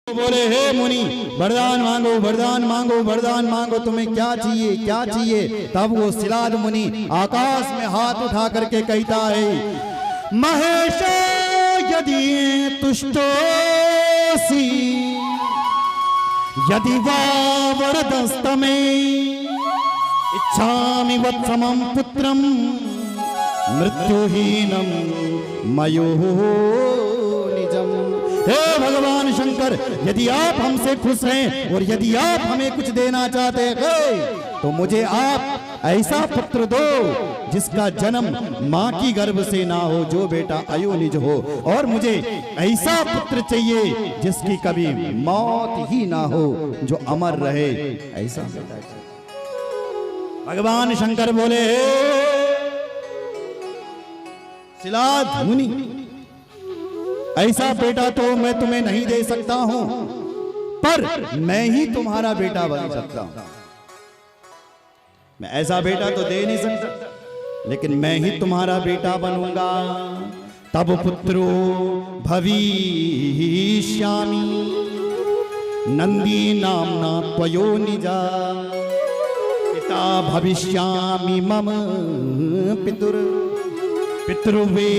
बोले हे मुनि वरदान मांगो वरदान मांगो वरदान मांगो, तुम्हें क्या चाहिए क्या चाहिए। तब वो शिलाद मुनि आकाश में हाथ उठा करके कहता है, महेश यदि तुष्टोसी यदि वा वरदस्तमे इच्छामि वत्समं पुत्रं मृत्युहीनं मयो निजम। हे भगवान शंकर, यदि आप हमसे खुश हैं और यदि आप हमें कुछ देना चाहते हैं तो मुझे आप ऐसा पुत्र दो जिसका जन्म मां की गर्भ से ना हो, जो बेटा अयोनिज हो, और मुझे ऐसा पुत्र चाहिए जिसकी कभी मौत ही ना हो, जो अमर रहे, ऐसा बेटा चाहिए। भगवान शंकर बोले, शिलाद मुनि, ऐसा बेटा तो मैं तुम्हें नहीं दे सकता हूं, पर मैं ही तुम्हारा बेटा बन सकता हूं। मैं ऐसा बेटा तो दे नहीं सकता, लेकिन मैं ही तुम्हारा बेटा बनूंगा। तब पुत्रो भविष्यामि नंदी नामना त्वयोनिजा, पिता भविष्यामि मम पितृवे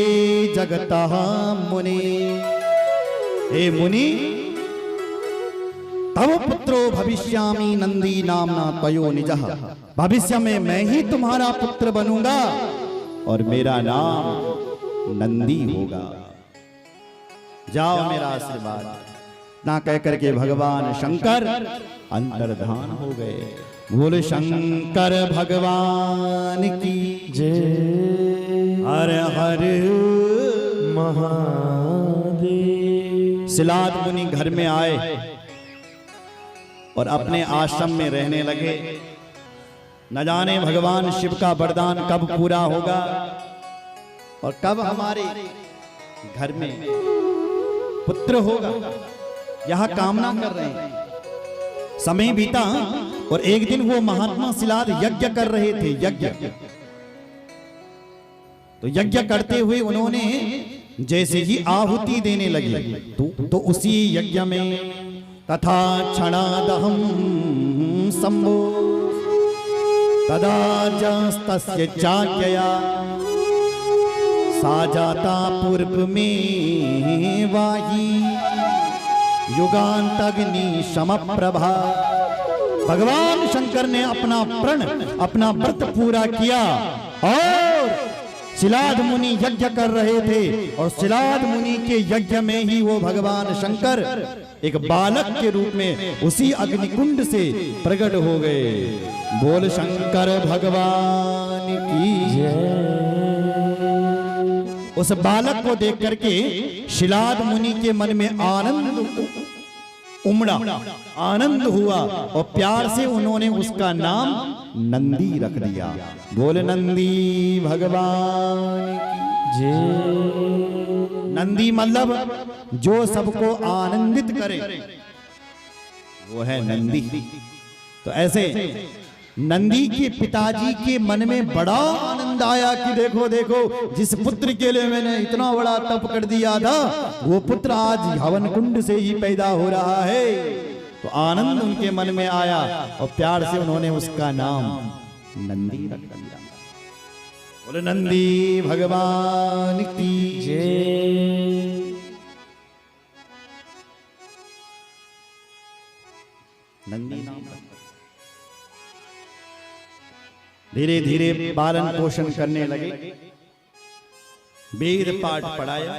जगतः मुनि। हे मुनि, तव पुत्रो भविष्यामि नंदी नामना त्वयोनिजः, भविष्य में मैं ही तुम्हारा पुत्र बनूंगा और मेरा नाम नंदी होगा। जाओ, मेरा आशीर्वाद ना कह करके भगवान शंकर अंतर्धान हो गए। बोल शंकर भगवान की जय। हर हर महादेव। शिलाद मुनि घर में आए और अपने आश्रम में रहने लगे। न जाने भगवान शिव का वरदान कब पूरा होगा और कब हमारे घर में पुत्र होगा, यह कामना कर रहे हैं। समय बीता और एक दिन वो महात्मा शिलाद यज्ञ कर रहे थे। यज्ञ तो यज्ञ करते हुए उन्होंने जैसे ही आहुति देने लगे तो उसी यज्ञ में तथा क्षणादहं संभो तदा जस्तस्य चाज्ञया सा जाता पूर्व में वाही युगांतग्नि समप्रभा। भगवान शंकर ने अपना व्रत पूरा किया और शिलाद मुनि यज्ञ कर रहे थे, और शिलाद मुनि के यज्ञ में ही वो भगवान शंकर एक बालक के रूप में उसी अग्निकुंड से प्रकट हो गए। बोल शंकर भगवान की जय। उस बालक को देख करके शिलाद मुनि के मन में आनंद उमड़ा, आनंद हुआ और प्यार से उन्होंने उसका नाम नंदी रख दिया। बोले नंदी भगवान की जय। नंदी मतलब जो सबको आनंदित करे, वो है नंदी। तो ऐसे नंदी के पिताजी के मन में बड़ा आनंद आया कि देखो देखो, जिस पुत्र के लिए मैंने इतना बड़ा तप कर दिया था, वो पुत्र आज हवन कुंड से ही पैदा हो रहा है। तो आनंद उनके मन में आया और प्यार से उन्होंने उसका नाम नंदी रख दिया। बोले नंदी भगवान की जय। नंदी नाम धीरे धीरे पालन पोषण करने लगे। वेद पाठ पढ़ाया,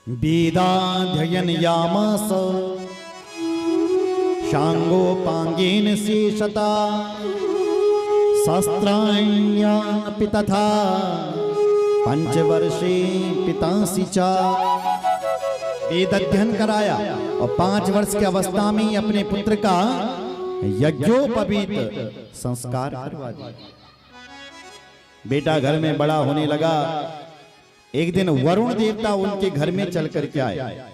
वेदाध्ययन यामास शांगोपांगेन शेषता शास्त्राण्यपि तथा पंचवर्षे पितांसि चा। वेद अध्ययन कराया और 5 वर्ष की अवस्था में ही अपने पुत्र का यज्ञोपवीत संस्कार करवा दिया। बेटा घर में बड़ा होने लगा। एक दिन वरुण देवता उनके घर में चल करके आए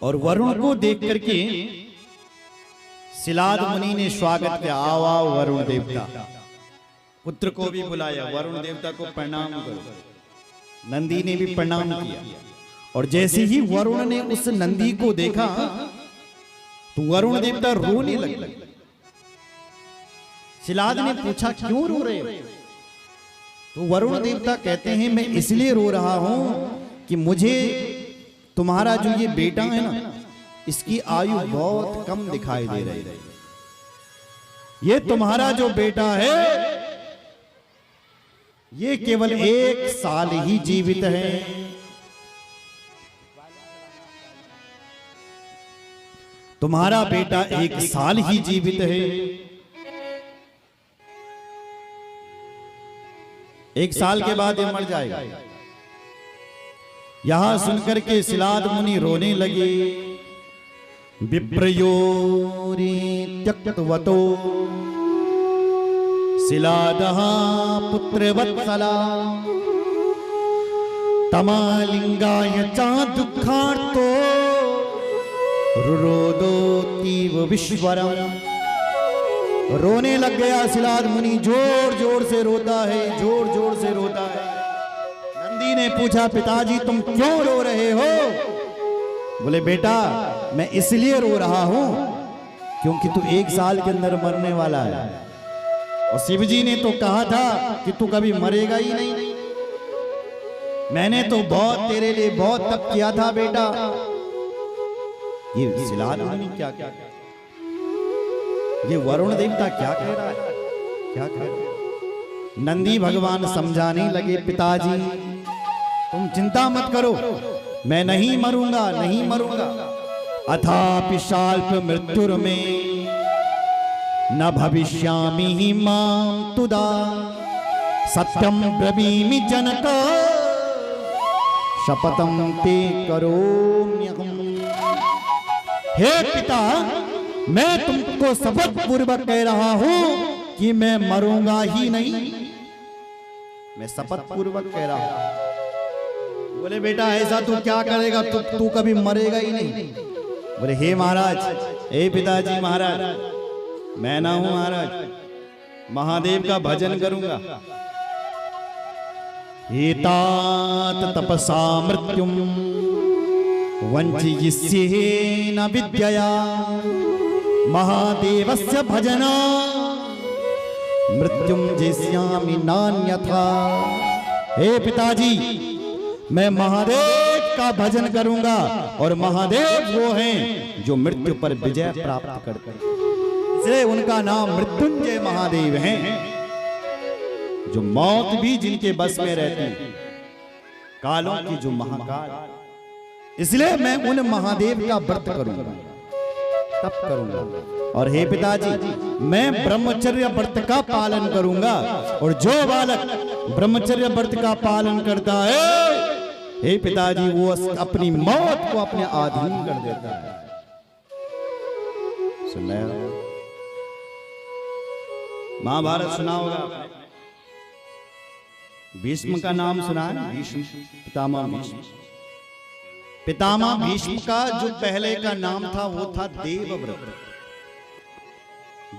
और वरुण को देख करके शिलाद मुनि ने स्वागत किया। आओ आओ वरुण देवता। पुत्र को भी बुलाया, वरुण देवता को प्रणाम करो। नंदी ने भी प्रणाम किया और जैसे ही वरुण ने उस नंदी को देखा तो वरुण देवता रोने लगे। शिलाद ने पूछा क्यों रो रहे हो? तो वरुण देवता कहते हैं मैं इसलिए रो रहा हूं कि मुझे तुम्हारा जो ये बेटा है ना, इसकी आयु बहुत कम दिखाई दे रही है। ये तुम्हारा जो बेटा है ये केवल 1 साल ही जीवित है। तुम्हारा बेटा 1 साल ही जीवित है। 1 साल के बाद ये मर जाएगा। यहां सुनकर के शिलाद मुनि रोने लगे। विप्रयोरी त्यक्तवतो शिलादः पुत्रवत्सला तमालिंगाय च दुःखार्तो रुरोदोतीव विश्वरम। रोने लग गया शिलाद मुनि, जोर जोर से रोता है, जोर जोर से रोता है। नंदी ने पूछा पिताजी तुम क्यों रो रहे हो? बोले बेटा मैं इसलिए रो रहा हूं क्योंकि तू 1 साल के अंदर मरने वाला है। और शिवजी ने तो कहा था कि तू कभी मरेगा ही नहीं। मैंने तो बहुत तेरे लिए बहुत तप किया था बेटा। ये शिलाद मुनि क्या क्या, ये वरुण देवता क्या कह रहा है, क्या कह रहा है? नंदी भगवान समझाने लगे पिताजी तुम चिंता मत करो, मैं नहीं मरूंगा, नहीं मरूंगा। अथापि शाल्प मृत्युर्मे न भविष्यामि हि मां तुदा सत्यं ब्रवीमि जनक शपथं ते करोम्यहम्। हे पिता मैं तुमको शपथ पूर्वक कह रहा हूं कि मैं मरूंगा ही नहीं। मैं शपथ पूर्वक कह रहा हूं। बोले बेटा ऐसा तू क्या करेगा, तू कभी मरेगा ही नहीं। बोले हे महाराज, हे पिताजी महाराज, मैं ना हूं महाराज, महादेव का भजन करूंगा। एतात तपसा मृत्युम वंचयिष्ये न विद्यया महादेवस्य भजना मृत्युम जिष्यामि नान्यथा। हे पिताजी मैं महादेव का भजन करूंगा और महादेव वो हैं जो मृत्यु पर विजय प्राप्त करते हैं, इसलिए उनका नाम मृत्युंजय महादेव हैं, जो मौत भी जिनके बस में रहती है, कालों की जो महाकाल। इसलिए मैं उन महादेव का व्रत करूंगा, तप करूंगा। और हे पिताजी मैं ब्रह्मचर्य व्रत का पालन करूंगा, और जो बालक ब्रह्मचर्य व्रत का पालन करता है हे पिताजी वो अपनी मौत को अपने अधीन कर देता है। सुना महाभारत सुना होगा, भीष्म का नाम सुना है, भीष्म पितामह भीष्म। पितामह भीष्म का जो पहले का नाम था वो था देवव्रत।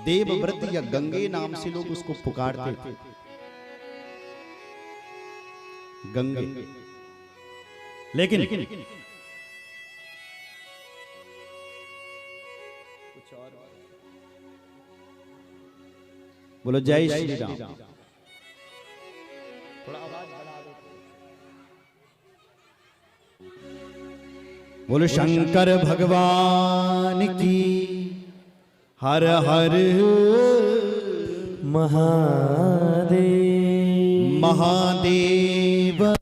देवव्रत या गंगे नाम से लोग उसको पुकारते थे, गंगे। लेकिन बोलो जय श्री राम। थोड़ा आवाज बढ़ा दो। बोलो शंकर भगवान की हर हर महादेव। महादेव